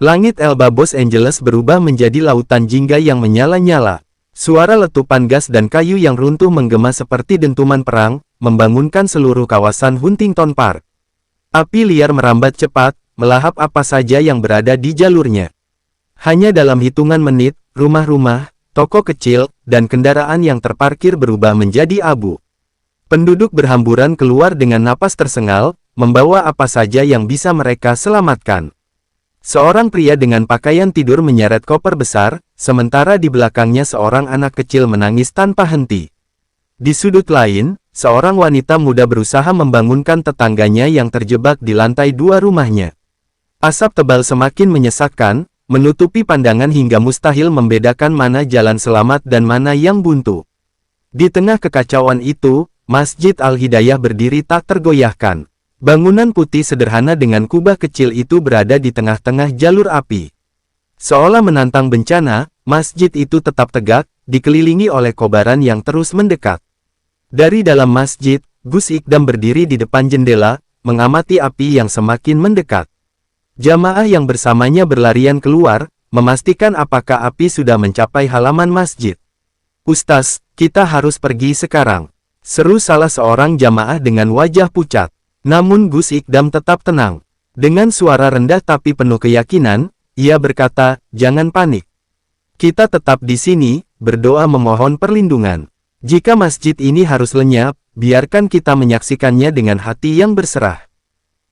Langit Elba Los Angeles berubah menjadi lautan jingga yang menyala-nyala. Suara letupan gas dan kayu yang runtuh menggema seperti dentuman perang, membangunkan seluruh kawasan Huntington Park. Api liar merambat cepat, melahap apa saja yang berada di jalurnya. Hanya dalam hitungan menit, rumah-rumah, toko kecil, dan kendaraan yang terparkir berubah menjadi abu. Penduduk berhamburan keluar dengan napas tersengal, membawa apa saja yang bisa mereka selamatkan. Seorang pria dengan pakaian tidur menyeret koper besar, sementara di belakangnya seorang anak kecil menangis tanpa henti. Di sudut lain, seorang wanita muda berusaha membangunkan tetangganya yang terjebak di lantai 2 rumahnya. Asap tebal semakin menyesakkan, menutupi pandangan hingga mustahil membedakan mana jalan selamat dan mana yang buntu. Di tengah kekacauan itu, Masjid Al-Hidayah berdiri tak tergoyahkan. Bangunan putih sederhana dengan kubah kecil itu berada di tengah-tengah jalur api. Seolah menantang bencana, masjid itu tetap tegak, dikelilingi oleh kobaran yang terus mendekat. Dari dalam masjid, Gus Ikdam berdiri di depan jendela, mengamati api yang semakin mendekat. Jamaah yang bersamanya berlarian keluar, memastikan apakah api sudah mencapai halaman masjid. "Ustaz, kita harus pergi sekarang," seru salah seorang jamaah dengan wajah pucat. Namun Gus Ikdam tetap tenang. Dengan suara rendah tapi penuh keyakinan, ia berkata, "Jangan panik. Kita tetap di sini, berdoa memohon perlindungan. Jika masjid ini harus lenyap, biarkan kita menyaksikannya dengan hati yang berserah."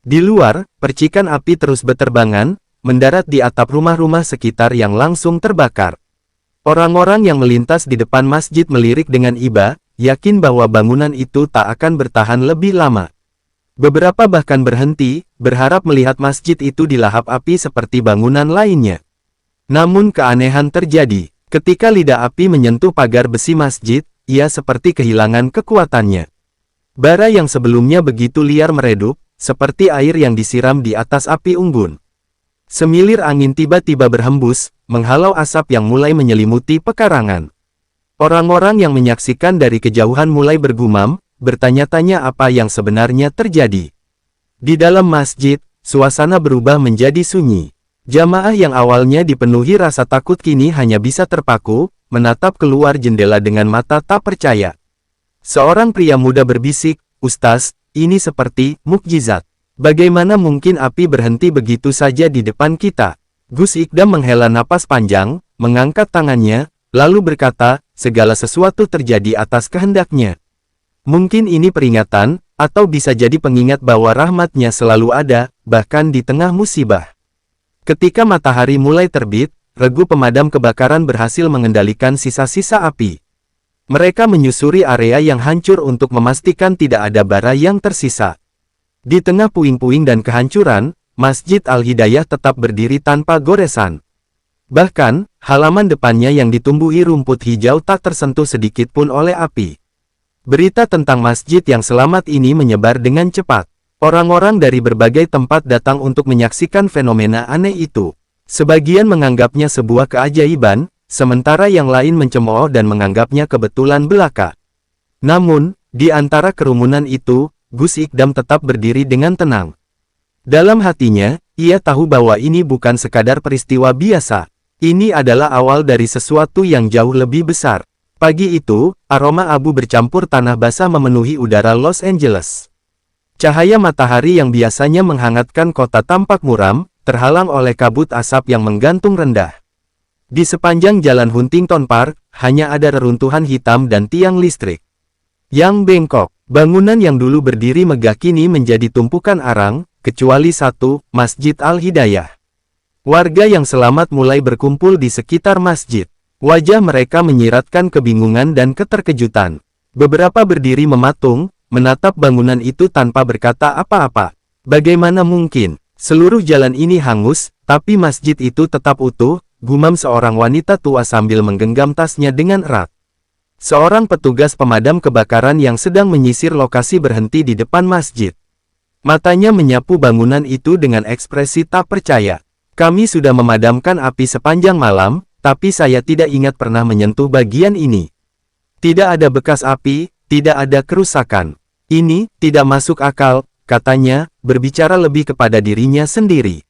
Di luar, percikan api terus berterbangan, mendarat di atap rumah-rumah sekitar yang langsung terbakar. Orang-orang yang melintas di depan masjid melirik dengan iba, yakin bahwa bangunan itu tak akan bertahan lebih lama. Beberapa bahkan berhenti, berharap melihat masjid itu dilahap api seperti bangunan lainnya. Namun keanehan terjadi. Ketika lidah api menyentuh pagar besi masjid, ia seperti kehilangan kekuatannya. Bara yang sebelumnya begitu liar meredup, seperti air yang disiram di atas api unggun. Semilir angin tiba-tiba berhembus, menghalau asap yang mulai menyelimuti pekarangan. Orang-orang yang menyaksikan dari kejauhan mulai bergumam, bertanya-tanya apa yang sebenarnya terjadi. Di dalam masjid, suasana berubah menjadi sunyi. Jamaah yang awalnya dipenuhi rasa takut kini hanya bisa terpaku, menatap keluar jendela dengan mata tak percaya. Seorang pria muda berbisik, "Ustaz, ini seperti mukjizat. Bagaimana mungkin api berhenti begitu saja di depan kita?" Gus Ikdam menghela napas panjang, mengangkat tangannya, lalu berkata, "Segala sesuatu terjadi atas kehendaknya. Mungkin ini peringatan, atau bisa jadi pengingat bahwa rahmatnya selalu ada, bahkan di tengah musibah." Ketika matahari mulai terbit, regu pemadam kebakaran berhasil mengendalikan sisa-sisa api. Mereka menyusuri area yang hancur untuk memastikan tidak ada bara yang tersisa. Di tengah puing-puing dan kehancuran, Masjid Al-Hidayah tetap berdiri tanpa goresan. Bahkan, halaman depannya yang ditumbuhi rumput hijau tak tersentuh sedikit pun oleh api. Berita tentang masjid yang selamat ini menyebar dengan cepat. Orang-orang dari berbagai tempat datang untuk menyaksikan fenomena aneh itu. Sebagian menganggapnya sebuah keajaiban, sementara yang lain mencemooh dan menganggapnya kebetulan belaka. Namun, di antara kerumunan itu, Gus Ikdam tetap berdiri dengan tenang. Dalam hatinya, ia tahu bahwa ini bukan sekadar peristiwa biasa. Ini adalah awal dari sesuatu yang jauh lebih besar. Pagi itu, aroma abu bercampur tanah basah memenuhi udara Los Angeles. Cahaya matahari yang biasanya menghangatkan kota tampak muram, terhalang oleh kabut asap yang menggantung rendah. Di sepanjang jalan Huntington Park, hanya ada reruntuhan hitam dan tiang listrik yang bengkok. Bangunan yang dulu berdiri megah kini menjadi tumpukan arang, kecuali satu, Masjid Al-Hidayah. Warga yang selamat mulai berkumpul di sekitar masjid. Wajah mereka menyiratkan kebingungan dan keterkejutan. Beberapa berdiri mematung, menatap bangunan itu tanpa berkata apa-apa. Bagaimana mungkin? Seluruh jalan ini hangus, tapi masjid itu tetap utuh, gumam seorang wanita tua sambil menggenggam tasnya dengan erat. Seorang petugas pemadam kebakaran yang sedang menyisir lokasi berhenti di depan masjid. Matanya menyapu bangunan itu dengan ekspresi tak percaya. "Kami sudah memadamkan api sepanjang malam, tapi saya tidak ingat pernah menyentuh bagian ini. Tidak ada bekas api, tidak ada kerusakan. Ini tidak masuk akal," katanya, berbicara lebih kepada dirinya sendiri.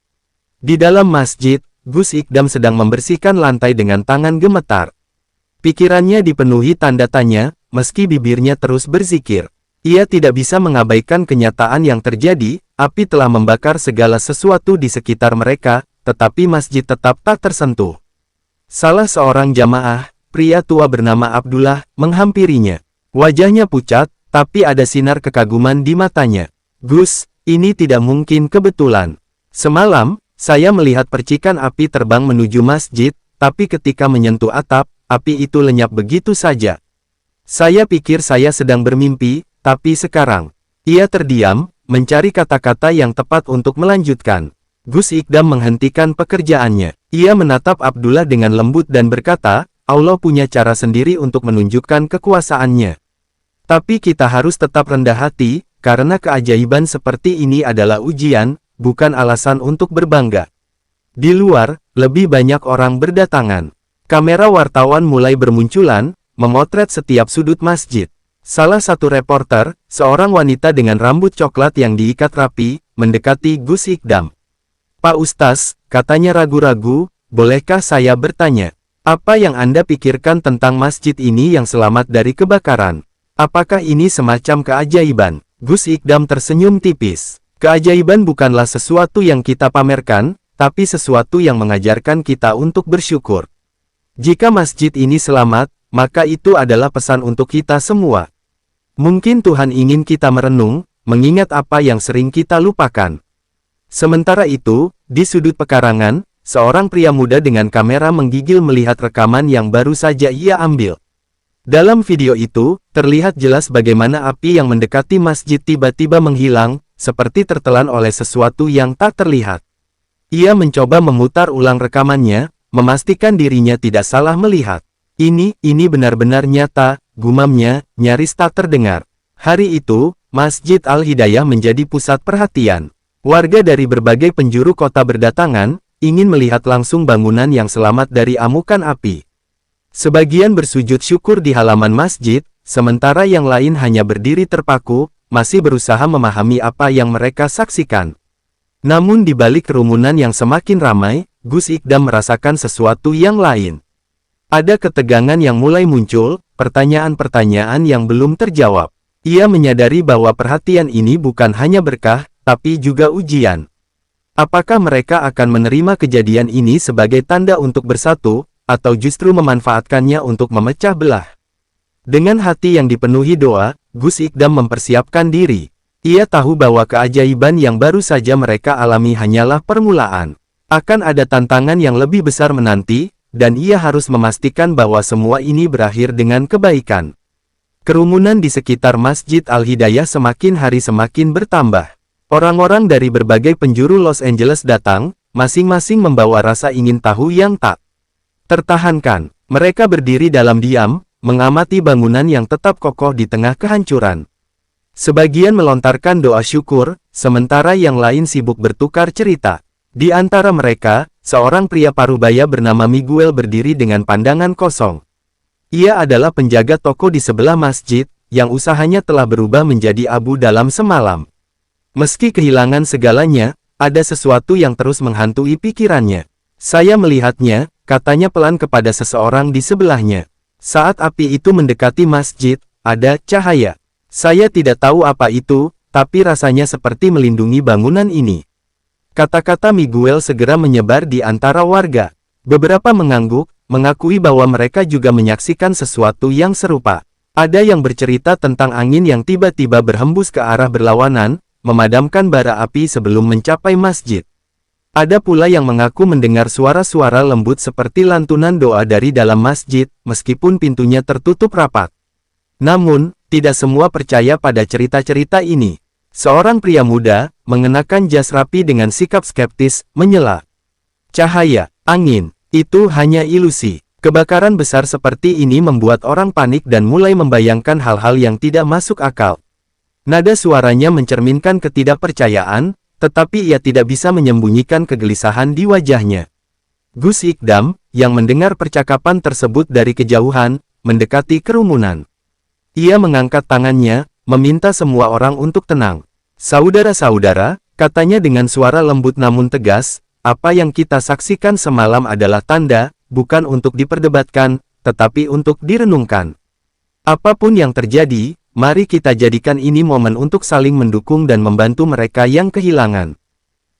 Di dalam masjid, Gus Ikdam sedang membersihkan lantai dengan tangan gemetar. Pikirannya dipenuhi tanda tanya, meski bibirnya terus berzikir. Ia tidak bisa mengabaikan kenyataan yang terjadi, api telah membakar segala sesuatu di sekitar mereka, tetapi masjid tetap tak tersentuh. Salah seorang jamaah, pria tua bernama Abdullah, menghampirinya. Wajahnya pucat, tapi ada sinar kekaguman di matanya. Gus, ini tidak mungkin kebetulan. Semalam, saya melihat percikan api terbang menuju masjid, tapi ketika menyentuh atap, api itu lenyap begitu saja. Saya pikir saya sedang bermimpi, tapi sekarang. Ia terdiam, mencari kata-kata yang tepat untuk melanjutkan. Gus Ikdam menghentikan pekerjaannya. Ia menatap Abdullah dengan lembut dan berkata, Allah punya cara sendiri untuk menunjukkan kekuasaannya. Tapi kita harus tetap rendah hati, karena keajaiban seperti ini adalah ujian, bukan alasan untuk berbangga. Di luar, lebih banyak orang berdatangan. Kamera wartawan mulai bermunculan, memotret setiap sudut masjid. Salah satu reporter, seorang wanita dengan rambut coklat yang diikat rapi, mendekati Gus Ikdam. Pak Ustaz, katanya ragu-ragu, bolehkah saya bertanya? Apa yang Anda pikirkan tentang masjid ini yang selamat dari kebakaran? Apakah ini semacam keajaiban? Gus Ikdam tersenyum tipis. Keajaiban bukanlah sesuatu yang kita pamerkan, tapi sesuatu yang mengajarkan kita untuk bersyukur. Jika masjid ini selamat, maka itu adalah pesan untuk kita semua. Mungkin Tuhan ingin kita merenung, mengingat apa yang sering kita lupakan. Sementara itu, di sudut pekarangan, seorang pria muda dengan kamera menggigil melihat rekaman yang baru saja ia ambil. Dalam video itu, terlihat jelas bagaimana api yang mendekati masjid tiba-tiba menghilang, seperti tertelan oleh sesuatu yang tak terlihat. Ia mencoba memutar ulang rekamannya, memastikan dirinya tidak salah melihat. Ini benar-benar nyata, gumamnya, nyaris tak terdengar. Hari itu, Masjid Al-Hidayah menjadi pusat perhatian. Warga dari berbagai penjuru kota berdatangan, ingin melihat langsung bangunan yang selamat dari amukan api. Sebagian bersujud syukur di halaman masjid, sementara yang lain hanya berdiri terpaku, masih berusaha memahami apa yang mereka saksikan. Namun di balik kerumunan yang semakin ramai, Gus Ikdam merasakan sesuatu yang lain. Ada ketegangan yang mulai muncul, pertanyaan-pertanyaan yang belum terjawab. Ia menyadari bahwa perhatian ini bukan hanya berkah, tapi juga ujian. Apakah mereka akan menerima kejadian ini sebagai tanda untuk bersatu, atau justru memanfaatkannya untuk memecah belah? Dengan hati yang dipenuhi doa, Gus Ikdam mempersiapkan diri. Ia tahu bahwa keajaiban yang baru saja mereka alami hanyalah permulaan. Akan ada tantangan yang lebih besar menanti, dan ia harus memastikan bahwa semua ini berakhir dengan kebaikan. Kerumunan di sekitar Masjid Al-Hidayah semakin hari semakin bertambah. Orang-orang dari berbagai penjuru Los Angeles datang, masing-masing membawa rasa ingin tahu yang tak tertahankan. Mereka berdiri dalam diam, mengamati bangunan yang tetap kokoh di tengah kehancuran. Sebagian melontarkan doa syukur, sementara yang lain sibuk bertukar cerita. Di antara mereka, seorang pria parubaya bernama Miguel berdiri dengan pandangan kosong. Ia adalah penjaga toko di sebelah masjid, yang usahanya telah berubah menjadi abu dalam semalam. Meski kehilangan segalanya, ada sesuatu yang terus menghantui pikirannya. Saya melihatnya, katanya pelan kepada seseorang di sebelahnya. Saat api itu mendekati masjid, ada cahaya. Saya tidak tahu apa itu, tapi rasanya seperti melindungi bangunan ini. Kata-kata Miguel segera menyebar di antara warga. Beberapa mengangguk, mengakui bahwa mereka juga menyaksikan sesuatu yang serupa. Ada yang bercerita tentang angin yang tiba-tiba berhembus ke arah berlawanan, memadamkan bara api sebelum mencapai masjid. Ada pula yang mengaku mendengar suara-suara lembut seperti lantunan doa dari dalam masjid, meskipun pintunya tertutup rapat. Namun, tidak semua percaya pada cerita-cerita ini. Seorang pria muda, mengenakan jas rapi dengan sikap skeptis, menyela. Cahaya, angin, itu hanya ilusi. Kebakaran besar seperti ini membuat orang panik dan mulai membayangkan hal-hal yang tidak masuk akal. Nada suaranya mencerminkan ketidakpercayaan, tetapi ia tidak bisa menyembunyikan kegelisahan di wajahnya. Gus Ikdam, yang mendengar percakapan tersebut dari kejauhan, mendekati kerumunan. Ia mengangkat tangannya, meminta semua orang untuk tenang. Saudara-saudara, katanya dengan suara lembut namun tegas, apa yang kita saksikan semalam adalah tanda, bukan untuk diperdebatkan, tetapi untuk direnungkan. Apapun yang terjadi, mari kita jadikan ini momen untuk saling mendukung dan membantu mereka yang kehilangan.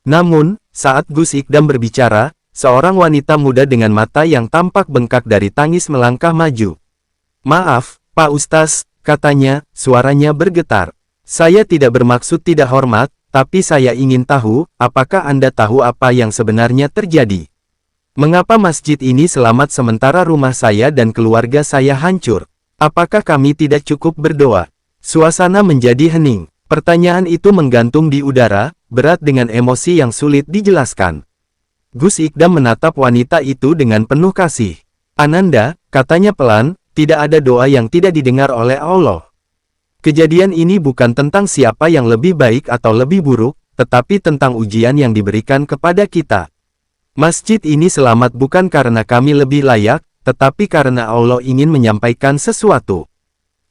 Namun, saat Gus Ikdam berbicara, seorang wanita muda dengan mata yang tampak bengkak dari tangis melangkah maju. "Maaf, Pak Ustaz," katanya, suaranya bergetar. "Saya tidak bermaksud tidak hormat, tapi saya ingin tahu, apakah Anda tahu apa yang sebenarnya terjadi? Mengapa masjid ini selamat sementara rumah saya dan keluarga saya hancur? Apakah kami tidak cukup berdoa?" Suasana menjadi hening. Pertanyaan itu menggantung di udara, berat dengan emosi yang sulit dijelaskan. Gus Ikdam menatap wanita itu dengan penuh kasih. "Ananda," katanya pelan, "tidak ada doa yang tidak didengar oleh Allah. Kejadian ini bukan tentang siapa yang lebih baik atau lebih buruk, tetapi tentang ujian yang diberikan kepada kita. Masjid ini selamat bukan karena kami lebih layak, tetapi karena Allah ingin menyampaikan sesuatu.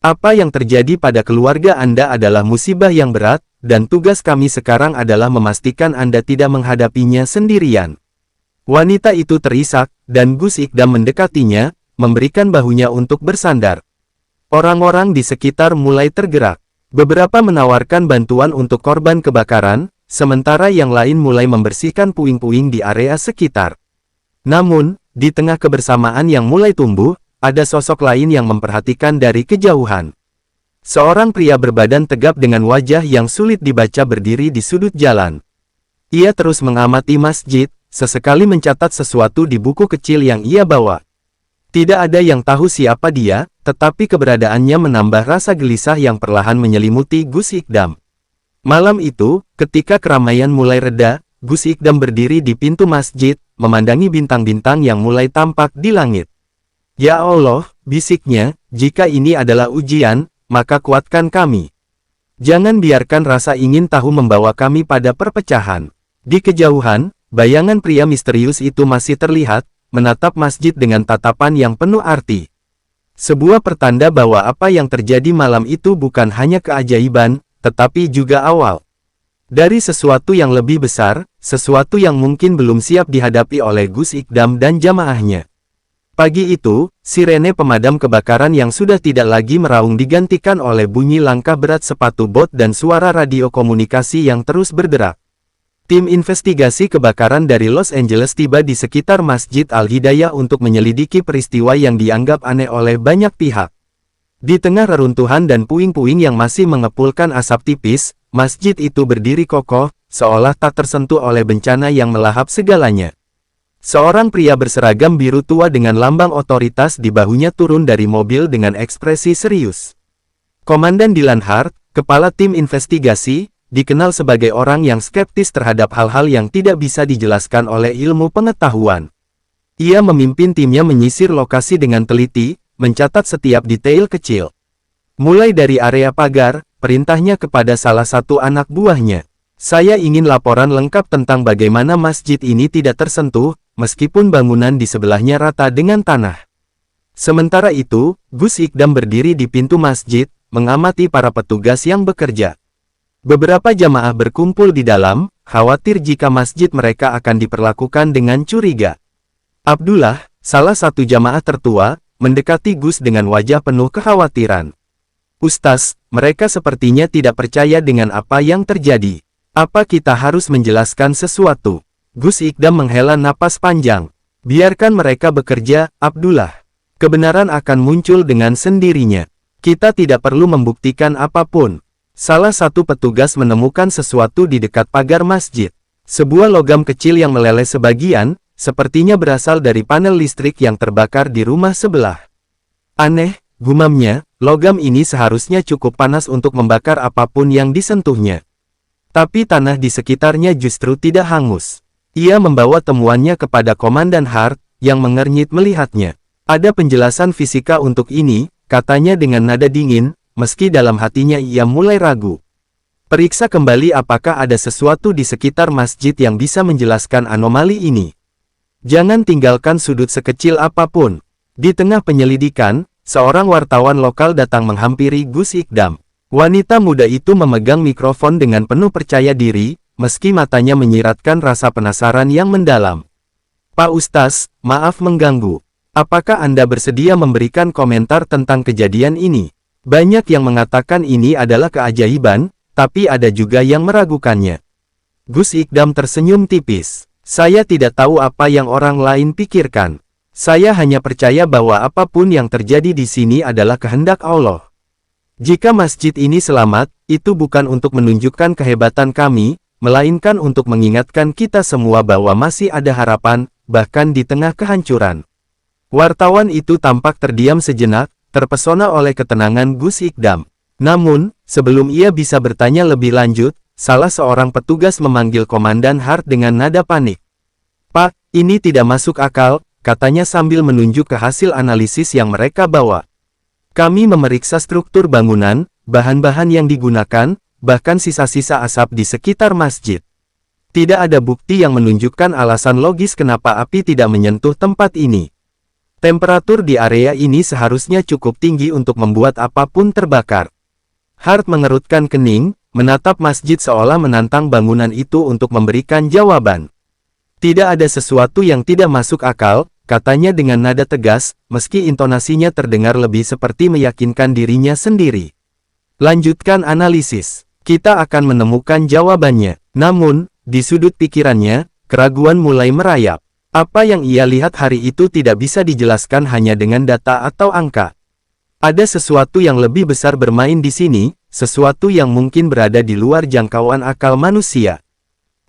Apa yang terjadi pada keluarga Anda adalah musibah yang berat, dan tugas kami sekarang adalah memastikan Anda tidak menghadapinya sendirian." Wanita itu terisak, dan Gus Ikdam mendekatinya, memberikan bahunya untuk bersandar. Orang-orang di sekitar mulai tergerak. Beberapa menawarkan bantuan untuk korban kebakaran, sementara yang lain mulai membersihkan puing-puing di area sekitar. Namun, di tengah kebersamaan yang mulai tumbuh, ada sosok lain yang memperhatikan dari kejauhan. Seorang pria berbadan tegap dengan wajah yang sulit dibaca berdiri di sudut jalan. Ia terus mengamati masjid, sesekali mencatat sesuatu di buku kecil yang ia bawa. Tidak ada yang tahu siapa dia, tetapi keberadaannya menambah rasa gelisah yang perlahan menyelimuti Gus Ikdam. Malam itu, ketika keramaian mulai reda, Gus Ikdam berdiri di pintu masjid, memandangi bintang-bintang yang mulai tampak di langit. "Ya Allah," bisiknya, "jika ini adalah ujian, maka kuatkan kami. Jangan biarkan rasa ingin tahu membawa kami pada perpecahan." Di kejauhan, bayangan pria misterius itu masih terlihat, menatap masjid dengan tatapan yang penuh arti. Sebuah pertanda bahwa apa yang terjadi malam itu bukan hanya keajaiban, tetapi juga awal dari sesuatu yang lebih besar, sesuatu yang mungkin belum siap dihadapi oleh Gus Ikdam dan jamaahnya. Pagi itu, sirene pemadam kebakaran yang sudah tidak lagi meraung digantikan oleh bunyi langkah berat sepatu bot dan suara radio komunikasi yang terus berderak. Tim investigasi kebakaran dari Los Angeles tiba di sekitar Masjid Al-Hidayah untuk menyelidiki peristiwa yang dianggap aneh oleh banyak pihak. Di tengah reruntuhan dan puing-puing yang masih mengepulkan asap tipis, masjid itu berdiri kokoh, seolah tak tersentuh oleh bencana yang melahap segalanya. Seorang pria berseragam biru tua dengan lambang otoritas di bahunya turun dari mobil dengan ekspresi serius. Komandan Dylan Hart, kepala tim investigasi, dikenal sebagai orang yang skeptis terhadap hal-hal yang tidak bisa dijelaskan oleh ilmu pengetahuan. Ia memimpin timnya menyisir lokasi dengan teliti, mencatat setiap detail kecil. Mulai dari area pagar, perintahnya kepada salah satu anak buahnya. "Saya ingin laporan lengkap tentang bagaimana masjid ini tidak tersentuh, meskipun bangunan di sebelahnya rata dengan tanah." Sementara itu, Gus Ikdam berdiri di pintu masjid, mengamati para petugas yang bekerja. Beberapa jamaah berkumpul di dalam, khawatir jika masjid mereka akan diperlakukan dengan curiga. Abdullah, salah satu jamaah tertua, mendekati Gus dengan wajah penuh kekhawatiran. "Ustaz, mereka sepertinya tidak percaya dengan apa yang terjadi. Apa kita harus menjelaskan sesuatu?" Gus Ikdam menghela napas panjang. "Biarkan mereka bekerja, Abdullah. Kebenaran akan muncul dengan sendirinya. Kita tidak perlu membuktikan apapun." Salah satu petugas menemukan sesuatu di dekat pagar masjid. Sebuah logam kecil yang meleleh sebagian, sepertinya berasal dari panel listrik yang terbakar di rumah sebelah. "Aneh," gumamnya, "logam ini seharusnya cukup panas untuk membakar apapun yang disentuhnya. Tapi tanah di sekitarnya justru tidak hangus." Ia membawa temuannya kepada Komandan Hart, yang mengernyit melihatnya. "Ada penjelasan fisika untuk ini," katanya dengan nada dingin, meski dalam hatinya ia mulai ragu. "Periksa kembali apakah ada sesuatu di sekitar masjid yang bisa menjelaskan anomali ini. Jangan tinggalkan sudut sekecil apapun." Di tengah penyelidikan, seorang wartawan lokal datang menghampiri Gus Ikdam. Wanita muda itu memegang mikrofon dengan penuh percaya diri, meski matanya menyiratkan rasa penasaran yang mendalam. Pak Ustaz, maaf mengganggu. Apakah Anda bersedia memberikan komentar tentang kejadian ini? Banyak yang mengatakan ini adalah keajaiban, tapi ada juga yang meragukannya. Gus Ikdam tersenyum tipis. Saya tidak tahu apa yang orang lain pikirkan. Saya hanya percaya bahwa apapun yang terjadi di sini adalah kehendak Allah. Jika masjid ini selamat, itu bukan untuk menunjukkan kehebatan kami, melainkan untuk mengingatkan kita semua bahwa masih ada harapan, bahkan di tengah kehancuran. Wartawan itu tampak terdiam sejenak, terpesona oleh ketenangan Gus Ikdam. Namun, sebelum ia bisa bertanya lebih lanjut, salah seorang petugas memanggil Komandan Hart dengan nada panik. "Pak, ini tidak masuk akal," katanya sambil menunjuk ke hasil analisis yang mereka bawa. "Kami memeriksa struktur bangunan, bahan-bahan yang digunakan, bahkan sisa-sisa asap di sekitar masjid. Tidak ada bukti yang menunjukkan alasan logis kenapa api tidak menyentuh tempat ini. Temperatur di area ini seharusnya cukup tinggi untuk membuat apapun terbakar." Hart mengerutkan kening, menatap masjid seolah menantang bangunan itu untuk memberikan jawaban. "Tidak ada sesuatu yang tidak masuk akal," katanya dengan nada tegas, meski intonasinya terdengar lebih seperti meyakinkan dirinya sendiri. "Lanjutkan analisis. Kita akan menemukan jawabannya." Namun, di sudut pikirannya, keraguan mulai merayap. Apa yang ia lihat hari itu tidak bisa dijelaskan hanya dengan data atau angka. Ada sesuatu yang lebih besar bermain di sini, sesuatu yang mungkin berada di luar jangkauan akal manusia.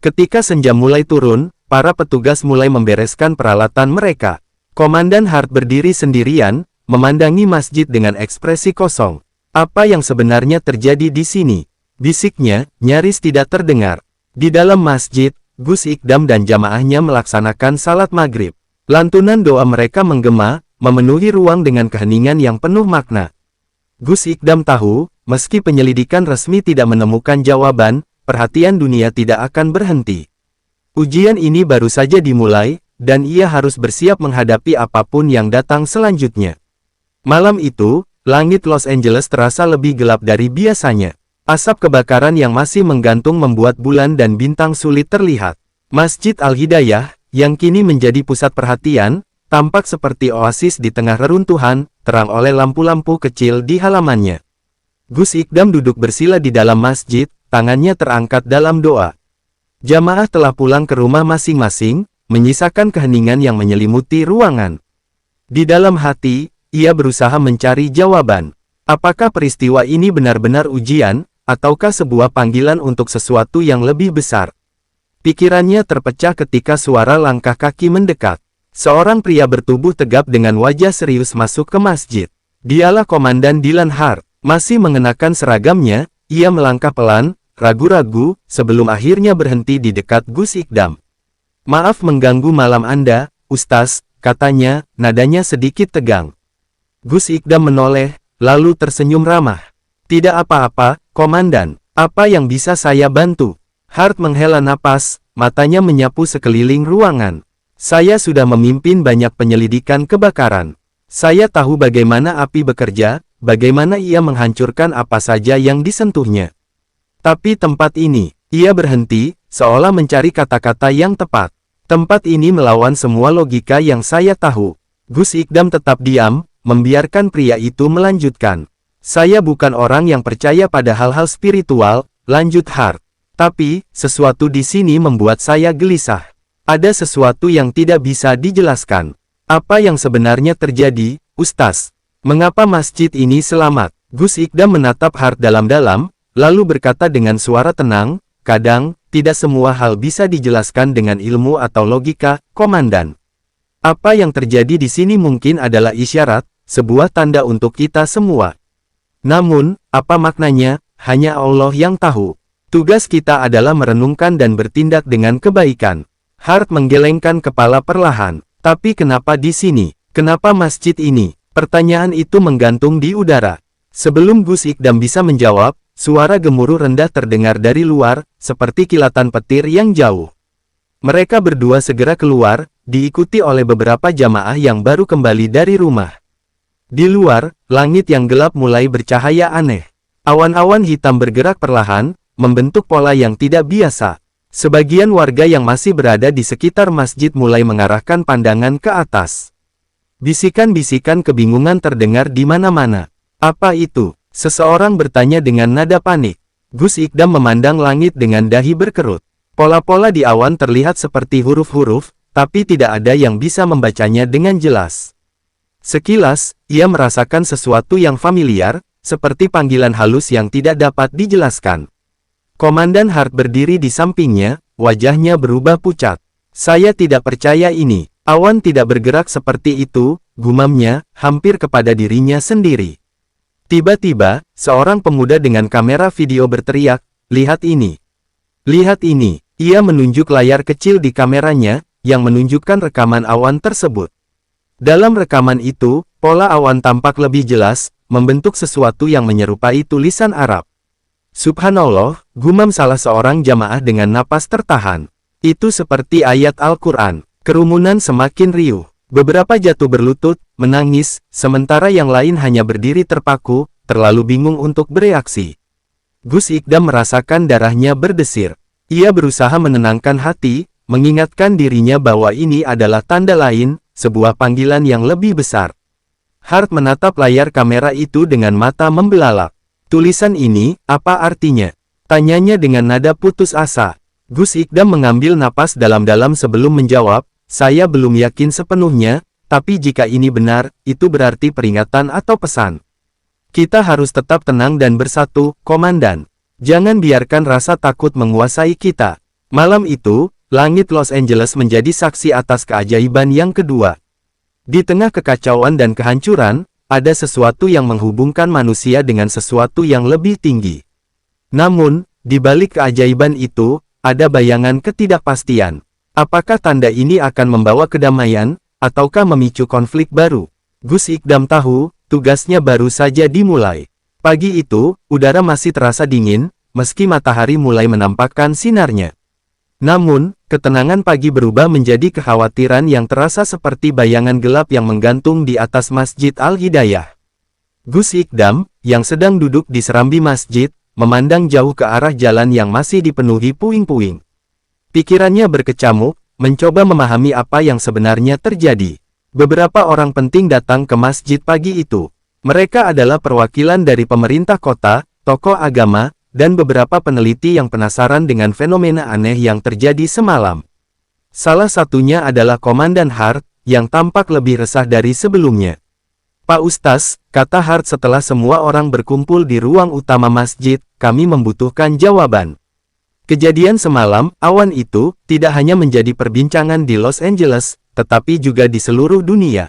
Ketika senja mulai turun, para petugas mulai membereskan peralatan mereka. Komandan Hart berdiri sendirian, memandangi masjid dengan ekspresi kosong. "Apa yang sebenarnya terjadi di sini?" bisiknya, nyaris tidak terdengar. Di dalam masjid, Gus Ikdam dan jamaahnya melaksanakan salat maghrib. Lantunan doa mereka menggema, memenuhi ruang dengan keheningan yang penuh makna. Gus Ikdam tahu, meski penyelidikan resmi tidak menemukan jawaban, perhatian dunia tidak akan berhenti. Ujian ini baru saja dimulai, dan ia harus bersiap menghadapi apapun yang datang selanjutnya. Malam itu, langit Los Angeles terasa lebih gelap dari biasanya. Asap kebakaran yang masih menggantung membuat bulan dan bintang sulit terlihat. Masjid Al-Hidayah, yang kini menjadi pusat perhatian, tampak seperti oasis di tengah reruntuhan, terang oleh lampu-lampu kecil di halamannya. Gus Ikdam duduk bersila di dalam masjid, tangannya terangkat dalam doa. Jamaah telah pulang ke rumah masing-masing, menyisakan keheningan yang menyelimuti ruangan. Di dalam hati, ia berusaha mencari jawaban. Apakah peristiwa ini benar-benar ujian, ataukah sebuah panggilan untuk sesuatu yang lebih besar? Pikirannya terpecah ketika suara langkah kaki mendekat. Seorang pria bertubuh tegap dengan wajah serius masuk ke masjid. Dialah Komandan Dylan Hart. Masih mengenakan seragamnya, ia melangkah pelan, ragu-ragu, sebelum akhirnya berhenti di dekat Gus Ikdam. "Maaf mengganggu malam Anda, Ustaz," katanya, nadanya sedikit tegang. Gus Ikdam menoleh, lalu tersenyum ramah. "Tidak apa-apa, Komandan. Apa yang bisa saya bantu?" Hart menghela napas, matanya menyapu sekeliling ruangan. "Saya sudah memimpin banyak penyelidikan kebakaran. Saya tahu bagaimana api bekerja, bagaimana ia menghancurkan apa saja yang disentuhnya. Tapi tempat ini," ia berhenti, seolah mencari kata-kata yang tepat. "Tempat ini melawan semua logika yang saya tahu." Gus Ikdam tetap diam, membiarkan pria itu melanjutkan. "Saya bukan orang yang percaya pada hal-hal spiritual," lanjut Hart. "Tapi, sesuatu di sini membuat saya gelisah. Ada sesuatu yang tidak bisa dijelaskan. Apa yang sebenarnya terjadi, Ustaz? Mengapa masjid ini selamat?" Gus Ikdam menatap Hart dalam-dalam, lalu berkata dengan suara tenang, "Kadang, tidak semua hal bisa dijelaskan dengan ilmu atau logika, Komandan. Apa yang terjadi di sini mungkin adalah isyarat, sebuah tanda untuk kita semua. Namun, apa maknanya, hanya Allah yang tahu. Tugas kita adalah merenungkan dan bertindak dengan kebaikan." Hart menggelengkan kepala perlahan. "Tapi kenapa di sini? Kenapa masjid ini?" Pertanyaan itu menggantung di udara. Sebelum Gus Ikdam bisa menjawab, suara gemuruh rendah terdengar dari luar, seperti kilatan petir yang jauh. Mereka berdua segera keluar, diikuti oleh beberapa jamaah yang baru kembali dari rumah. Di luar, langit yang gelap mulai bercahaya aneh. Awan-awan hitam bergerak perlahan, membentuk pola yang tidak biasa. Sebagian warga yang masih berada di sekitar masjid mulai mengarahkan pandangan ke atas. Bisikan-bisikan kebingungan terdengar di mana-mana. Apa itu? Seseorang bertanya dengan nada panik. Gus Ikdam memandang langit dengan dahi berkerut. Pola-pola di awan terlihat seperti huruf-huruf, tapi tidak ada yang bisa membacanya dengan jelas. Sekilas, ia merasakan sesuatu yang familiar, seperti panggilan halus yang tidak dapat dijelaskan. Komandan Hart berdiri di sampingnya, wajahnya berubah pucat. Saya tidak percaya ini. Awan tidak bergerak seperti itu, gumamnya, hampir kepada dirinya sendiri. Tiba-tiba, seorang pemuda dengan kamera video berteriak, "Lihat ini! Lihat ini!" Ia menunjuk layar kecil di kameranya, yang menunjukkan rekaman awan tersebut. Dalam rekaman itu, pola awan tampak lebih jelas, membentuk sesuatu yang menyerupai tulisan Arab. Subhanallah, gumam salah seorang jamaah dengan napas tertahan. Itu seperti ayat Al-Quran. Kerumunan semakin riuh. Beberapa jatuh berlutut, menangis, sementara yang lain hanya berdiri terpaku, terlalu bingung untuk bereaksi. Gus Ikdam merasakan darahnya berdesir. Ia berusaha menenangkan hati, mengingatkan dirinya bahwa ini adalah tanda lain, sebuah panggilan yang lebih besar. Hart menatap layar kamera itu dengan mata membelalak. Tulisan ini, apa artinya? Tanyanya dengan nada putus asa. Gus Ikdam mengambil napas dalam-dalam sebelum menjawab, saya belum yakin sepenuhnya, tapi jika ini benar, itu berarti peringatan atau pesan. Kita harus tetap tenang dan bersatu, Komandan. Jangan biarkan rasa takut menguasai kita. Malam itu, langit Los Angeles menjadi saksi atas keajaiban yang kedua. Di tengah kekacauan dan kehancuran, ada sesuatu yang menghubungkan manusia dengan sesuatu yang lebih tinggi. Namun, di balik keajaiban itu, ada bayangan ketidakpastian. Apakah tanda ini akan membawa kedamaian, ataukah memicu konflik baru? Gus Ikdam tahu, tugasnya baru saja dimulai. Pagi itu, udara masih terasa dingin, meski matahari mulai menampakkan sinarnya. Namun, ketenangan pagi berubah menjadi kekhawatiran yang terasa seperti bayangan gelap yang menggantung di atas Masjid Al-Hidayah. Gus Ikdam, yang sedang duduk di serambi masjid, memandang jauh ke arah jalan yang masih dipenuhi puing-puing. Pikirannya berkecamuk, mencoba memahami apa yang sebenarnya terjadi. Beberapa orang penting datang ke masjid pagi itu. Mereka adalah perwakilan dari pemerintah kota, tokoh agama, dan beberapa peneliti yang penasaran dengan fenomena aneh yang terjadi semalam. Salah satunya adalah Komandan Hart, yang tampak lebih resah dari sebelumnya. Pak Ustaz, kata Hart setelah semua orang berkumpul di ruang utama masjid, kami membutuhkan jawaban. Kejadian semalam, awan itu, tidak hanya menjadi perbincangan di Los Angeles, tetapi juga di seluruh dunia.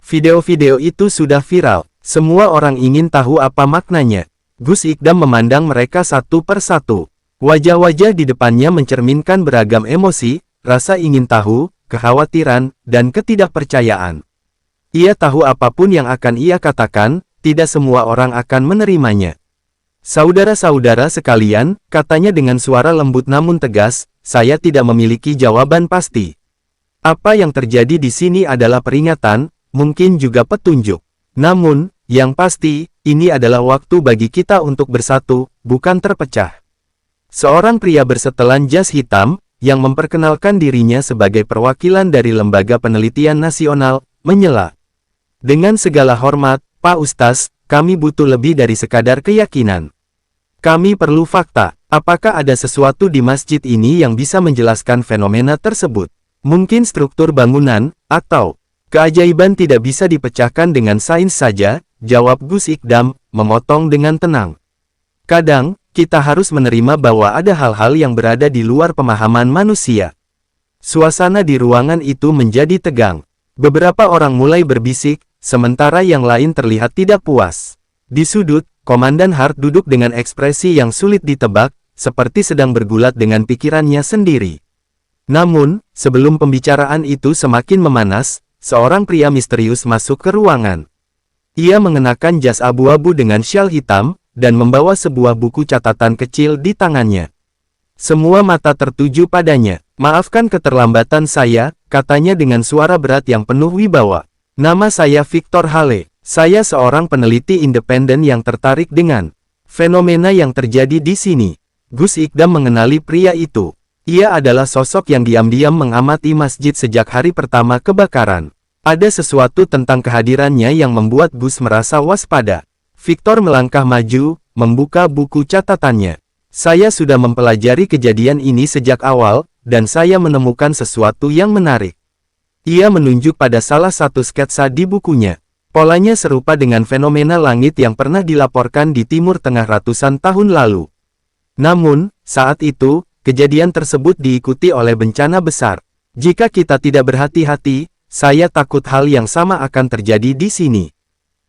Video-video itu sudah viral, semua orang ingin tahu apa maknanya. Gus Ikdam memandang mereka satu per satu. Wajah-wajah di depannya mencerminkan beragam emosi, rasa ingin tahu, kekhawatiran, dan ketidakpercayaan. Ia tahu apapun yang akan ia katakan, tidak semua orang akan menerimanya. Saudara-saudara sekalian, katanya dengan suara lembut namun tegas, saya tidak memiliki jawaban pasti. Apa yang terjadi di sini adalah peringatan, mungkin juga petunjuk. Namun, yang pasti, ini adalah waktu bagi kita untuk bersatu, bukan terpecah. Seorang pria bersetelan jas hitam, yang memperkenalkan dirinya sebagai perwakilan dari Lembaga Penelitian Nasional, menyela. Dengan segala hormat, Pak Ustaz, kami butuh lebih dari sekadar keyakinan. Kami perlu fakta. Apakah ada sesuatu di masjid ini yang bisa menjelaskan fenomena tersebut? Mungkin struktur bangunan, atau keajaiban tidak bisa dipecahkan dengan sains saja, jawab Gus Ikdam, memotong dengan tenang. Kadang, kita harus menerima bahwa ada hal-hal yang berada di luar pemahaman manusia. Suasana di ruangan itu menjadi tegang. Beberapa orang mulai berbisik, sementara yang lain terlihat tidak puas. Di sudut, Komandan Hart duduk dengan ekspresi yang sulit ditebak, seperti sedang bergulat dengan pikirannya sendiri. Namun, sebelum pembicaraan itu semakin memanas, seorang pria misterius masuk ke ruangan. Ia mengenakan jas abu-abu dengan syal hitam, dan membawa sebuah buku catatan kecil di tangannya. Semua mata tertuju padanya. Maafkan keterlambatan saya, katanya dengan suara berat yang penuh wibawa. Nama saya Victor Hale. Saya seorang peneliti independen yang tertarik dengan fenomena yang terjadi di sini. Gus Ikdam mengenali pria itu. Ia adalah sosok yang diam-diam mengamati masjid sejak hari pertama kebakaran. Ada sesuatu tentang kehadirannya yang membuat Gus merasa waspada. Victor melangkah maju, membuka buku catatannya. Saya sudah mempelajari kejadian ini sejak awal, dan saya menemukan sesuatu yang menarik. Ia menunjuk pada salah satu sketsa di bukunya. Polanya serupa dengan fenomena langit yang pernah dilaporkan di Timur Tengah ratusan tahun lalu. Namun, saat itu, kejadian tersebut diikuti oleh bencana besar. Jika kita tidak berhati-hati, saya takut hal yang sama akan terjadi di sini.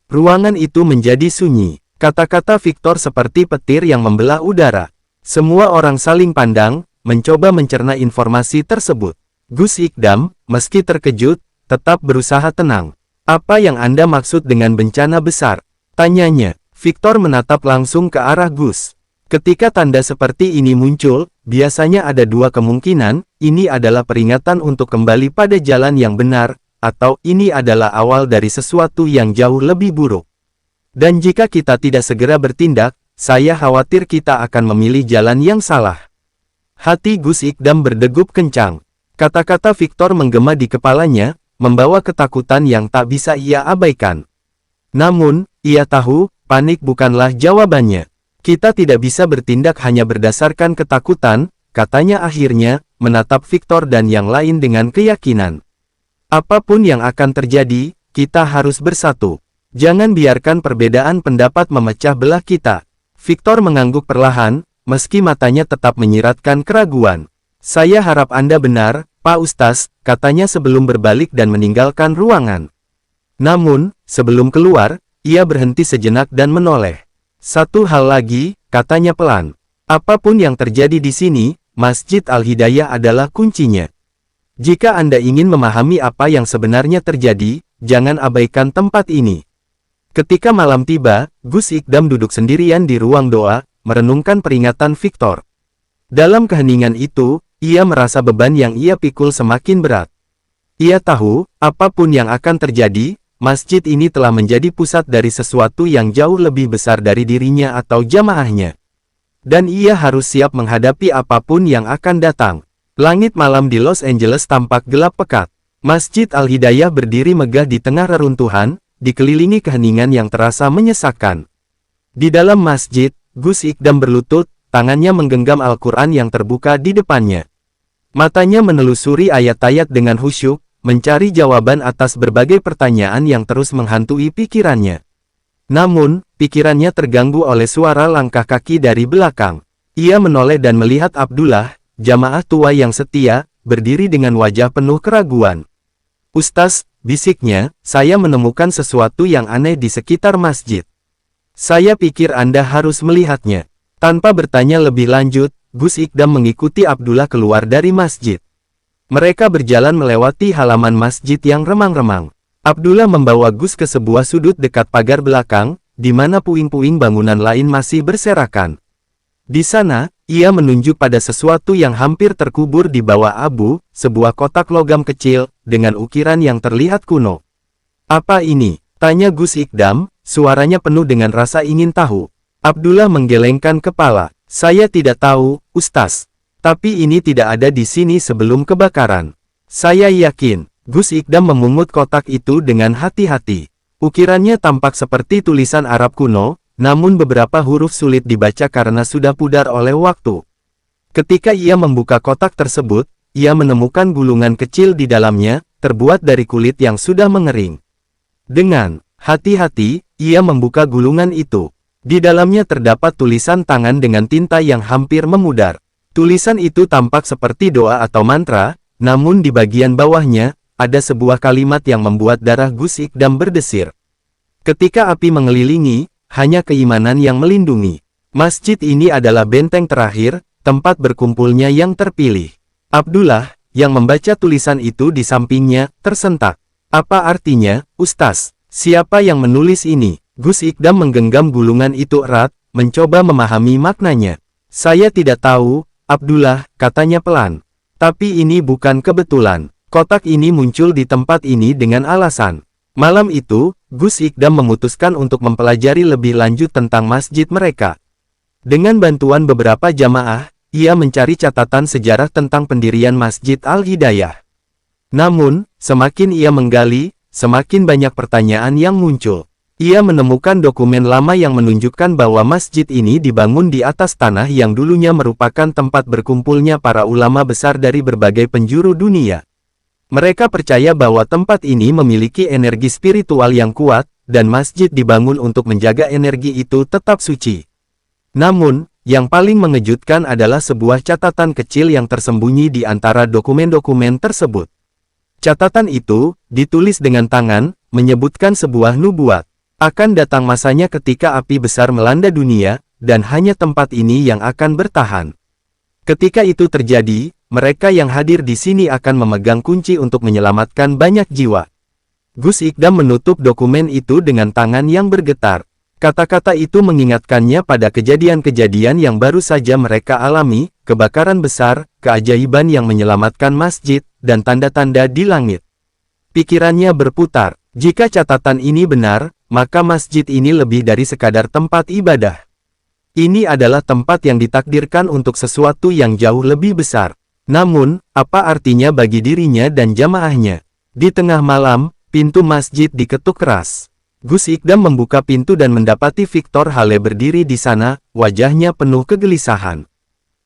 Ruangan itu menjadi sunyi. Kata-kata Victor seperti petir yang membelah udara. Semua orang saling pandang, mencoba mencerna informasi tersebut. Gus Ikdam, meski terkejut, tetap berusaha tenang. Apa yang Anda maksud dengan bencana besar? Tanyanya. Victor menatap langsung ke arah Gus. Ketika tanda seperti ini muncul, biasanya ada dua kemungkinan, ini adalah peringatan untuk kembali pada jalan yang benar, atau ini adalah awal dari sesuatu yang jauh lebih buruk. Dan jika kita tidak segera bertindak, saya khawatir kita akan memilih jalan yang salah. Hati Gus Ikdam berdegup kencang. Kata-kata Victor menggema di kepalanya, membawa ketakutan yang tak bisa ia abaikan. Namun, ia tahu, panik bukanlah jawabannya. Kita tidak bisa bertindak hanya berdasarkan ketakutan, katanya akhirnya, menatap Victor dan yang lain dengan keyakinan. Apapun yang akan terjadi, kita harus bersatu. Jangan biarkan perbedaan pendapat memecah belah kita. Victor mengangguk perlahan, meski matanya tetap menyiratkan keraguan. Saya harap Anda benar, Pak Ustaz, katanya sebelum berbalik dan meninggalkan ruangan. Namun, sebelum keluar, ia berhenti sejenak dan menoleh. Satu hal lagi, katanya pelan. Apapun yang terjadi di sini, Masjid Al-Hidayah adalah kuncinya. Jika Anda ingin memahami apa yang sebenarnya terjadi, jangan abaikan tempat ini. Ketika malam tiba, Gus Ikdam duduk sendirian di ruang doa, merenungkan peringatan Victor. Dalam keheningan itu, ia merasa beban yang ia pikul semakin berat. Ia tahu, apapun yang akan terjadi, masjid ini telah menjadi pusat dari sesuatu yang jauh lebih besar dari dirinya atau jamaahnya. Dan ia harus siap menghadapi apapun yang akan datang. Langit malam di Los Angeles tampak gelap pekat. Masjid Al-Hidayah berdiri megah di tengah reruntuhan, dikelilingi keheningan yang terasa menyesakkan. Di dalam masjid, Gus Ikdam berlutut, tangannya menggenggam Al-Quran yang terbuka di depannya. Matanya menelusuri ayat-ayat dengan khusyuk, mencari jawaban atas berbagai pertanyaan yang terus menghantui pikirannya. Namun, pikirannya terganggu oleh suara langkah kaki dari belakang. Ia menoleh dan melihat Abdullah, jamaah tua yang setia, berdiri dengan wajah penuh keraguan. Ustaz, bisiknya, saya menemukan sesuatu yang aneh di sekitar masjid. Saya pikir Anda harus melihatnya. Tanpa bertanya lebih lanjut, Gus Ikdam mengikuti Abdullah keluar dari masjid. Mereka berjalan melewati halaman masjid yang remang-remang. Abdullah membawa Gus ke sebuah sudut dekat pagar belakang, di mana puing-puing bangunan lain masih berserakan. Di sana, ia menunjuk pada sesuatu yang hampir terkubur di bawah abu, sebuah kotak logam kecil, dengan ukiran yang terlihat kuno. Apa ini? Tanya Gus Ikdam, suaranya penuh dengan rasa ingin tahu. Abdullah menggelengkan kepala. Saya tidak tahu, Ustaz. Tapi ini tidak ada di sini sebelum kebakaran. Saya yakin. Gus Ikdam memungut kotak itu dengan hati-hati. Ukirannya tampak seperti tulisan Arab kuno, namun beberapa huruf sulit dibaca karena sudah pudar oleh waktu. Ketika ia membuka kotak tersebut, ia menemukan gulungan kecil di dalamnya, terbuat dari kulit yang sudah mengering. Dengan hati-hati, ia membuka gulungan itu. Di dalamnya terdapat tulisan tangan dengan tinta yang hampir memudar. Tulisan itu tampak seperti doa atau mantra, namun di bagian bawahnya, ada sebuah kalimat yang membuat darah Gus Ikdam berdesir. Ketika api mengelilingi, hanya keimanan yang melindungi. Masjid ini adalah benteng terakhir, tempat berkumpulnya yang terpilih. Abdullah, yang membaca tulisan itu di sampingnya, tersentak. Apa artinya, Ustaz? Siapa yang menulis ini? Gus Ikdam menggenggam gulungan itu erat, mencoba memahami maknanya. Saya tidak tahu, Abdullah, katanya pelan. Tapi ini bukan kebetulan. Kotak ini muncul di tempat ini dengan alasan. Malam itu, Gus Ikdam memutuskan untuk mempelajari lebih lanjut tentang masjid mereka. Dengan bantuan beberapa jamaah, ia mencari catatan sejarah tentang pendirian Masjid Al-Hidayah. Namun, semakin ia menggali, semakin banyak pertanyaan yang muncul. Ia menemukan dokumen lama yang menunjukkan bahwa masjid ini dibangun di atas tanah yang dulunya merupakan tempat berkumpulnya para ulama besar dari berbagai penjuru dunia. Mereka percaya bahwa tempat ini memiliki energi spiritual yang kuat, dan masjid dibangun untuk menjaga energi itu tetap suci. Namun, yang paling mengejutkan adalah sebuah catatan kecil yang tersembunyi di antara dokumen-dokumen tersebut. Catatan itu, ditulis dengan tangan, menyebutkan sebuah nubuat. Akan datang masanya ketika api besar melanda dunia, dan hanya tempat ini yang akan bertahan. Ketika itu terjadi, mereka yang hadir di sini akan memegang kunci untuk menyelamatkan banyak jiwa. Gus Ikdam menutup dokumen itu dengan tangan yang bergetar. Kata-kata itu mengingatkannya pada kejadian-kejadian yang baru saja mereka alami, kebakaran besar, keajaiban yang menyelamatkan masjid, dan tanda-tanda di langit. Pikirannya berputar, jika catatan ini benar, maka masjid ini lebih dari sekadar tempat ibadah. Ini adalah tempat yang ditakdirkan untuk sesuatu yang jauh lebih besar. Namun, apa artinya bagi dirinya dan jamaahnya? Di tengah malam, pintu masjid diketuk keras. Gus Ikdam membuka pintu dan mendapati Victor Hale berdiri di sana, wajahnya penuh kegelisahan.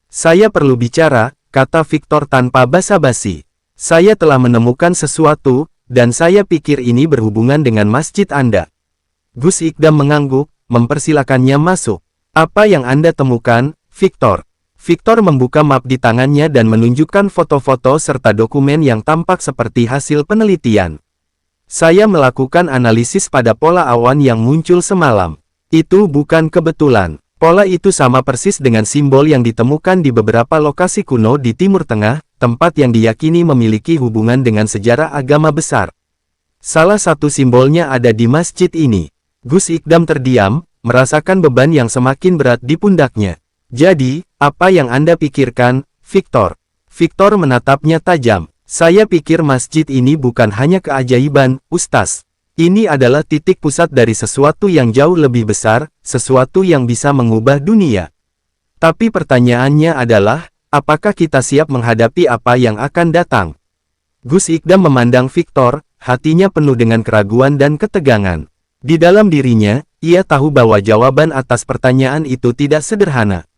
"Saya perlu bicara," kata Victor tanpa basa-basi. "Saya telah menemukan sesuatu, dan saya pikir ini berhubungan dengan masjid Anda." Gus Ikdam mengangguk, mempersilakannya masuk. "Apa yang Anda temukan, Victor?" Victor membuka map di tangannya dan menunjukkan foto-foto serta dokumen yang tampak seperti hasil penelitian. "Saya melakukan analisis pada pola awan yang muncul semalam. Itu bukan kebetulan. Pola itu sama persis dengan simbol yang ditemukan di beberapa lokasi kuno di Timur Tengah, tempat yang diyakini memiliki hubungan dengan sejarah agama besar. Salah satu simbolnya ada di masjid ini." Gus Ikdam terdiam, merasakan beban yang semakin berat di pundaknya. "Jadi, apa yang Anda pikirkan, Victor?" Victor menatapnya tajam. "Saya pikir masjid ini bukan hanya keajaiban, Ustaz. Ini adalah titik pusat dari sesuatu yang jauh lebih besar, sesuatu yang bisa mengubah dunia. Tapi pertanyaannya adalah, apakah kita siap menghadapi apa yang akan datang?" Gus Ikdam memandang Victor, hatinya penuh dengan keraguan dan ketegangan. Di dalam dirinya, ia tahu bahwa jawaban atas pertanyaan itu tidak sederhana.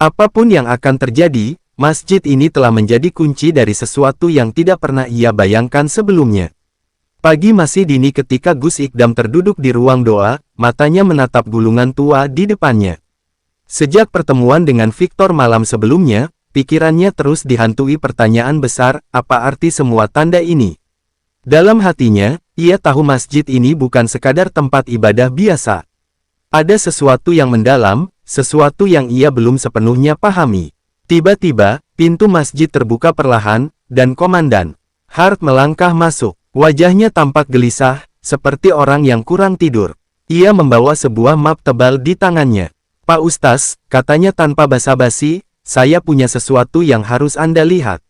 Apapun yang akan terjadi, masjid ini telah menjadi kunci dari sesuatu yang tidak pernah ia bayangkan sebelumnya. Pagi masih dini ketika Gus Ikdam terduduk di ruang doa, matanya menatap gulungan tua di depannya. Sejak pertemuan dengan Victor malam sebelumnya, pikirannya terus dihantui pertanyaan besar, apa arti semua tanda ini? Dalam hatinya, ia tahu masjid ini bukan sekadar tempat ibadah biasa. Ada sesuatu yang mendalam, sesuatu yang ia belum sepenuhnya pahami. Tiba-tiba, pintu masjid terbuka perlahan, dan Komandan Hart melangkah masuk. Wajahnya tampak gelisah, seperti orang yang kurang tidur. Ia membawa sebuah map tebal di tangannya. "Pak Ustaz," katanya tanpa basa-basi, "saya punya sesuatu yang harus Anda lihat."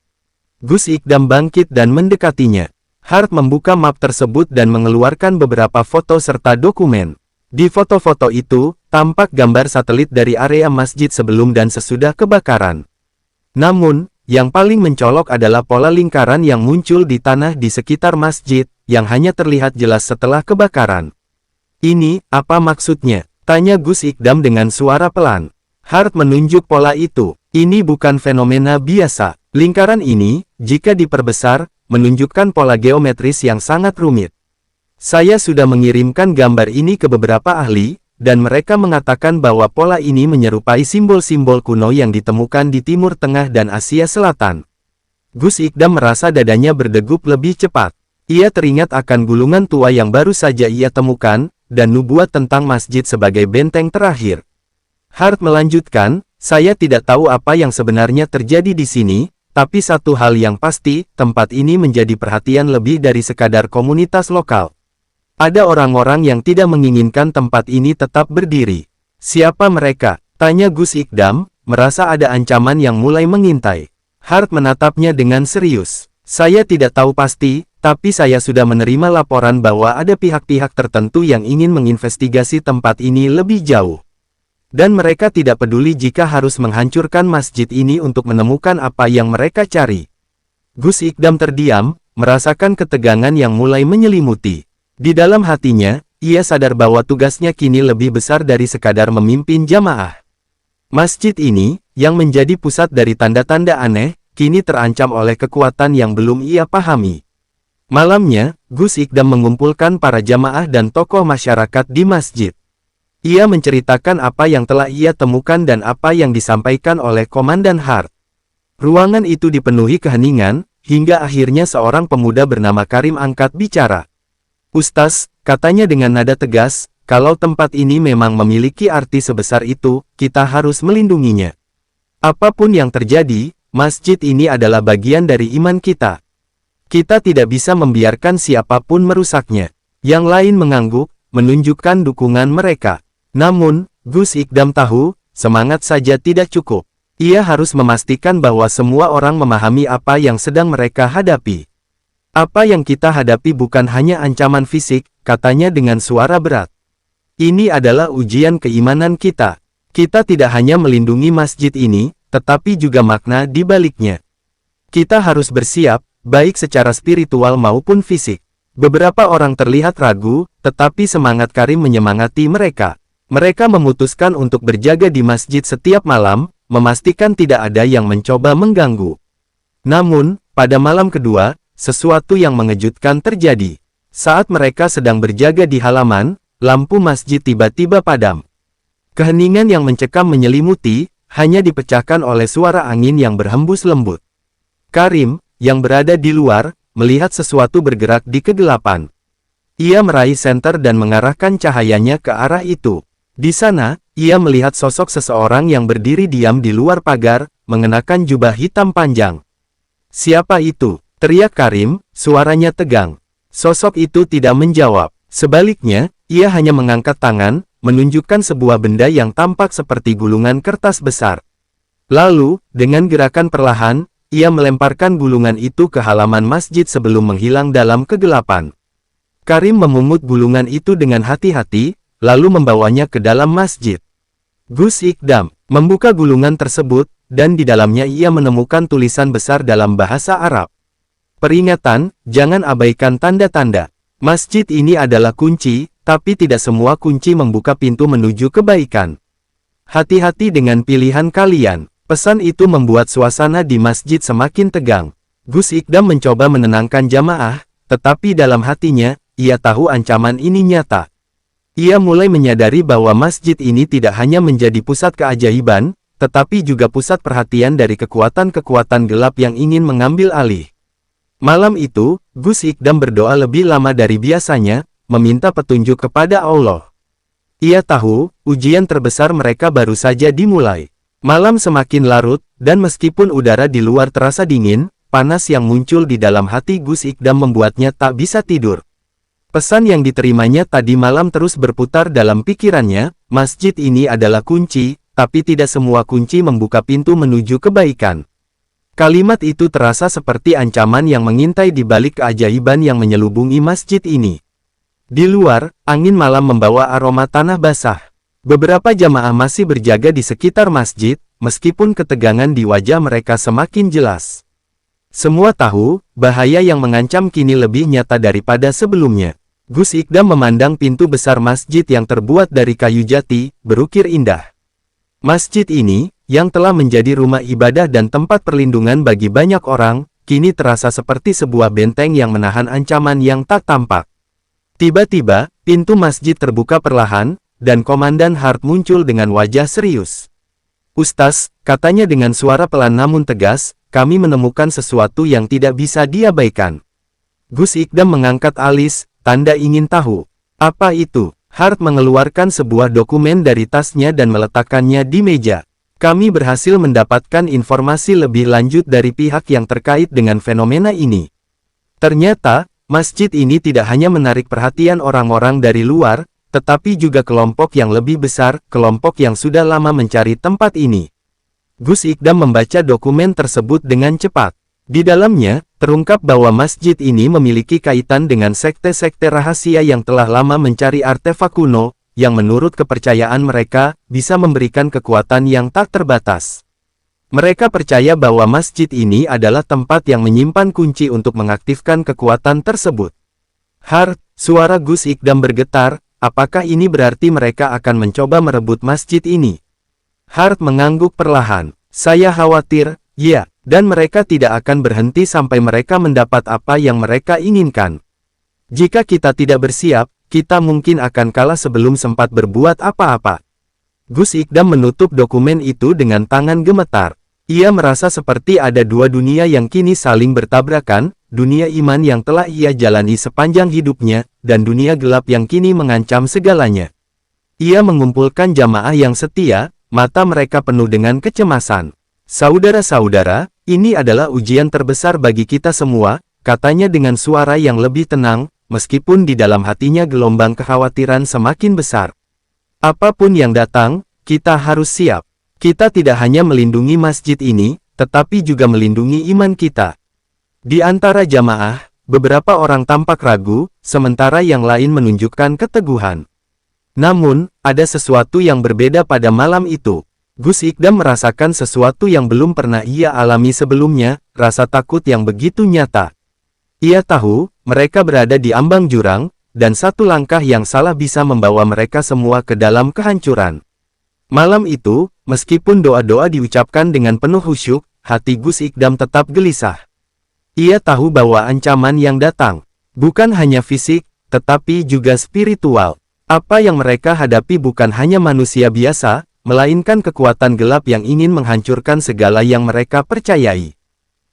Gus Ikdam bangkit dan mendekatinya. Hart membuka map tersebut dan mengeluarkan beberapa foto serta dokumen. Di foto-foto itu, tampak gambar satelit dari area masjid sebelum dan sesudah kebakaran. Namun, yang paling mencolok adalah pola lingkaran yang muncul di tanah di sekitar masjid, yang hanya terlihat jelas setelah kebakaran. "Ini, apa maksudnya?" tanya Gus Ikdam dengan suara pelan. Hart menunjuk pola itu. "Ini bukan fenomena biasa. Lingkaran ini, jika diperbesar, menunjukkan pola geometris yang sangat rumit. Saya sudah mengirimkan gambar ini ke beberapa ahli, dan mereka mengatakan bahwa pola ini menyerupai simbol-simbol kuno yang ditemukan di Timur Tengah dan Asia Selatan." Gus Ikdam merasa dadanya berdegup lebih cepat. Ia teringat akan gulungan tua yang baru saja ia temukan, dan nubuat tentang masjid sebagai benteng terakhir. Hart melanjutkan, "Saya tidak tahu apa yang sebenarnya terjadi di sini, tapi satu hal yang pasti, tempat ini menjadi perhatian lebih dari sekadar komunitas lokal. Ada orang-orang yang tidak menginginkan tempat ini tetap berdiri." "Siapa mereka?" tanya Gus Ikdam, merasa ada ancaman yang mulai mengintai. Hart menatapnya dengan serius. "Saya tidak tahu pasti, tapi saya sudah menerima laporan bahwa ada pihak-pihak tertentu yang ingin menginvestigasi tempat ini lebih jauh." Dan mereka tidak peduli jika harus menghancurkan masjid ini untuk menemukan apa yang mereka cari. Gus Ikdam terdiam, merasakan ketegangan yang mulai menyelimuti. Di dalam hatinya, ia sadar bahwa tugasnya kini lebih besar dari sekadar memimpin jamaah. Masjid ini, yang menjadi pusat dari tanda-tanda aneh, kini terancam oleh kekuatan yang belum ia pahami. Malamnya, Gus Ikdam mengumpulkan para jamaah dan tokoh masyarakat di masjid. Ia menceritakan apa yang telah ia temukan dan apa yang disampaikan oleh Komandan Hart. Ruangan itu dipenuhi keheningan, hingga akhirnya seorang pemuda bernama Karim angkat bicara. "Ustaz," katanya dengan nada tegas, "kalau tempat ini memang memiliki arti sebesar itu, kita harus melindunginya. Apapun yang terjadi, masjid ini adalah bagian dari iman kita. Kita tidak bisa membiarkan siapapun merusaknya." Yang lain mengangguk, menunjukkan dukungan mereka. Namun, Gus Ikdam tahu, semangat saja tidak cukup. Ia harus memastikan bahwa semua orang memahami apa yang sedang mereka hadapi. "Apa yang kita hadapi bukan hanya ancaman fisik," katanya dengan suara berat. "Ini adalah ujian keimanan kita. Kita tidak hanya melindungi masjid ini, tetapi juga makna di baliknya. Kita harus bersiap, baik secara spiritual maupun fisik." Beberapa orang terlihat ragu, tetapi semangat Karim menyemangati mereka. Mereka memutuskan untuk berjaga di masjid setiap malam, memastikan tidak ada yang mencoba mengganggu. Namun, pada malam kedua, sesuatu yang mengejutkan terjadi. Saat mereka sedang berjaga di halaman, lampu masjid tiba-tiba padam. Keheningan yang mencekam menyelimuti, hanya dipecahkan oleh suara angin yang berhembus lembut. Karim, yang berada di luar, melihat sesuatu bergerak di kegelapan. Ia meraih senter dan mengarahkan cahayanya ke arah itu. Di sana, ia melihat sosok seseorang yang berdiri diam di luar pagar, mengenakan jubah hitam panjang. "Siapa itu?" teriak Karim, suaranya tegang. Sosok itu tidak menjawab. Sebaliknya, ia hanya mengangkat tangan, menunjukkan sebuah benda yang tampak seperti gulungan kertas besar. Lalu, dengan gerakan perlahan, ia melemparkan gulungan itu ke halaman masjid sebelum menghilang dalam kegelapan. Karim memungut gulungan itu dengan hati-hati, lalu membawanya ke dalam masjid. Gus Ikdam membuka gulungan tersebut, dan di dalamnya ia menemukan tulisan besar dalam bahasa Arab. "Peringatan, jangan abaikan tanda-tanda. Masjid ini adalah kunci, tapi tidak semua kunci membuka pintu menuju kebaikan. Hati-hati dengan pilihan kalian." Pesan itu membuat suasana di masjid semakin tegang. Gus Ikdam mencoba menenangkan jamaah, tetapi dalam hatinya, ia tahu ancaman ini nyata. Ia mulai menyadari bahwa masjid ini tidak hanya menjadi pusat keajaiban, tetapi juga pusat perhatian dari kekuatan-kekuatan gelap yang ingin mengambil alih. Malam itu, Gus Ikdam berdoa lebih lama dari biasanya, meminta petunjuk kepada Allah. Ia tahu, ujian terbesar mereka baru saja dimulai. Malam semakin larut, dan meskipun udara di luar terasa dingin, panas yang muncul di dalam hati Gus Ikdam membuatnya tak bisa tidur. Pesan yang diterimanya tadi malam terus berputar dalam pikirannya, masjid ini adalah kunci, tapi tidak semua kunci membuka pintu menuju kebaikan. Kalimat itu terasa seperti ancaman yang mengintai di balik keajaiban yang menyelubungi masjid ini. Di luar, angin malam membawa aroma tanah basah. Beberapa jamaah masih berjaga di sekitar masjid, meskipun ketegangan di wajah mereka semakin jelas. Semua tahu, bahaya yang mengancam kini lebih nyata daripada sebelumnya. Gus Ikdam memandang pintu besar masjid yang terbuat dari kayu jati, berukir indah. Masjid ini, yang telah menjadi rumah ibadah dan tempat perlindungan bagi banyak orang, kini terasa seperti sebuah benteng yang menahan ancaman yang tak tampak. Tiba-tiba, pintu masjid terbuka perlahan, dan Komandan Hart muncul dengan wajah serius. "Ustaz," katanya dengan suara pelan namun tegas, "kami menemukan sesuatu yang tidak bisa diabaikan." Gus Ikdam mengangkat alis, tanda ingin tahu. "Apa itu?" Hart mengeluarkan sebuah dokumen dari tasnya dan meletakkannya di meja. "Kami berhasil mendapatkan informasi lebih lanjut dari pihak yang terkait dengan fenomena ini. Ternyata, masjid ini tidak hanya menarik perhatian orang-orang dari luar, tetapi juga kelompok yang lebih besar, kelompok yang sudah lama mencari tempat ini." Gus Ikdam membaca dokumen tersebut dengan cepat. Di dalamnya, terungkap bahwa masjid ini memiliki kaitan dengan sekte-sekte rahasia yang telah lama mencari artefak kuno, yang menurut kepercayaan mereka, bisa memberikan kekuatan yang tak terbatas. Mereka percaya bahwa masjid ini adalah tempat yang menyimpan kunci untuk mengaktifkan kekuatan tersebut. Har, suara Gus Ikdam bergetar, apakah ini berarti mereka akan mencoba merebut masjid ini? Hart mengangguk perlahan. Saya khawatir, ya, dan mereka tidak akan berhenti sampai mereka mendapat apa yang mereka inginkan. Jika kita tidak bersiap, kita mungkin akan kalah sebelum sempat berbuat apa-apa. Gus Ikdam menutup dokumen itu dengan tangan gemetar. Ia merasa seperti ada dua dunia yang kini saling bertabrakan, dunia iman yang telah ia jalani sepanjang hidupnya, dan dunia gelap yang kini mengancam segalanya. Ia mengumpulkan jamaah yang setia, mata mereka penuh dengan kecemasan. Saudara-saudara, ini adalah ujian terbesar bagi kita semua, katanya dengan suara yang lebih tenang, meskipun di dalam hatinya gelombang kekhawatiran semakin besar. Apapun yang datang, kita harus siap. Kita tidak hanya melindungi masjid ini, tetapi juga melindungi iman kita. Di antara jamaah, beberapa orang tampak ragu, sementara yang lain menunjukkan keteguhan. Namun, ada sesuatu yang berbeda pada malam itu. Gus Ikdam merasakan sesuatu yang belum pernah ia alami sebelumnya, rasa takut yang begitu nyata. Ia tahu, mereka berada di ambang jurang, dan satu langkah yang salah bisa membawa mereka semua ke dalam kehancuran. Malam itu, meskipun doa-doa diucapkan dengan penuh khusyuk, hati Gus Ikdam tetap gelisah. Ia tahu bahwa ancaman yang datang, bukan hanya fisik, tetapi juga spiritual. Apa yang mereka hadapi bukan hanya manusia biasa, melainkan kekuatan gelap yang ingin menghancurkan segala yang mereka percayai.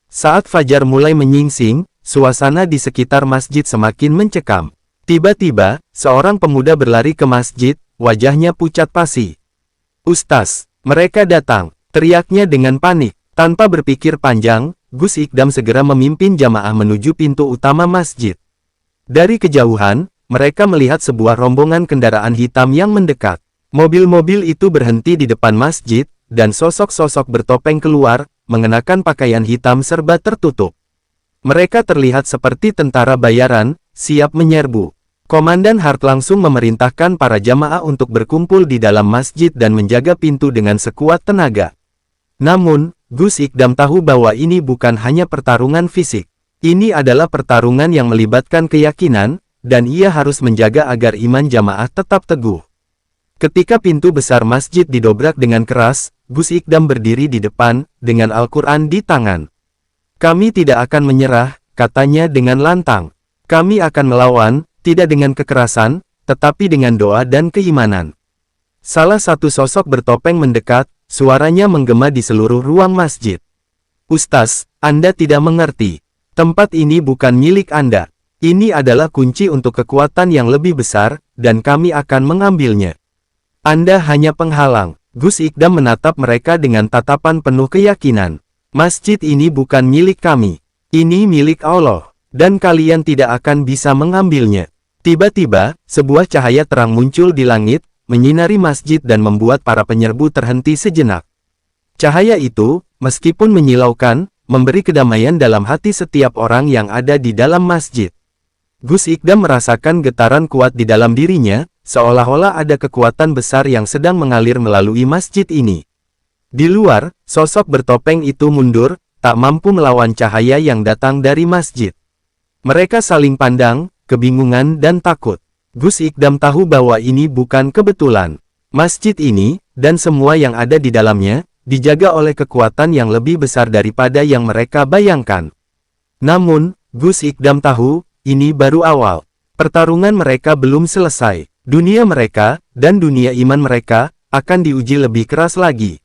Saat fajar mulai menyingsing, suasana di sekitar masjid semakin mencekam. Tiba-tiba, seorang pemuda berlari ke masjid, wajahnya pucat pasi. "Ustaz, mereka datang!" teriaknya dengan panik. Tanpa berpikir panjang, Gus Ikdam segera memimpin jamaah menuju pintu utama masjid. Dari kejauhan, mereka melihat sebuah rombongan kendaraan hitam yang mendekat. Mobil-mobil itu berhenti di depan masjid, dan sosok-sosok bertopeng keluar, mengenakan pakaian hitam serba tertutup. Mereka terlihat seperti tentara bayaran, siap menyerbu. Komandan Hart langsung memerintahkan para jamaah untuk berkumpul di dalam masjid dan menjaga pintu dengan sekuat tenaga. Namun, Gus Ikdam tahu bahwa ini bukan hanya pertarungan fisik. Ini adalah pertarungan yang melibatkan keyakinan, dan ia harus menjaga agar iman jamaah tetap teguh. Ketika pintu besar masjid didobrak dengan keras, Gus Ikdam berdiri di depan, dengan Al-Quran di tangan. "Kami tidak akan menyerah," katanya dengan lantang. "Kami akan melawan, tidak dengan kekerasan, tetapi dengan doa dan keimanan." Salah satu sosok bertopeng mendekat, suaranya menggema di seluruh ruang masjid. "Ustaz, Anda tidak mengerti. Tempat ini bukan milik Anda. Ini adalah kunci untuk kekuatan yang lebih besar, dan kami akan mengambilnya. Anda hanya penghalang." Gus Ikdam menatap mereka dengan tatapan penuh keyakinan. "Masjid ini bukan milik kami. Ini milik Allah, dan kalian tidak akan bisa mengambilnya." Tiba-tiba, sebuah cahaya terang muncul di langit, menyinari masjid dan membuat para penyerbu terhenti sejenak. Cahaya itu, meskipun menyilaukan, memberi kedamaian dalam hati setiap orang yang ada di dalam masjid. Gus Ikdam merasakan getaran kuat di dalam dirinya, seolah-olah ada kekuatan besar yang sedang mengalir melalui masjid ini. Di luar, sosok bertopeng itu mundur, tak mampu melawan cahaya yang datang dari masjid. Mereka saling pandang, kebingungan dan takut. Gus Ikdam tahu bahwa ini bukan kebetulan. Masjid ini, dan semua yang ada di dalamnya, dijaga oleh kekuatan yang lebih besar daripada yang mereka bayangkan. Namun, Gus Ikdam tahu, ini baru awal. Pertarungan mereka belum selesai. Dunia mereka, dan dunia iman mereka, akan diuji lebih keras lagi.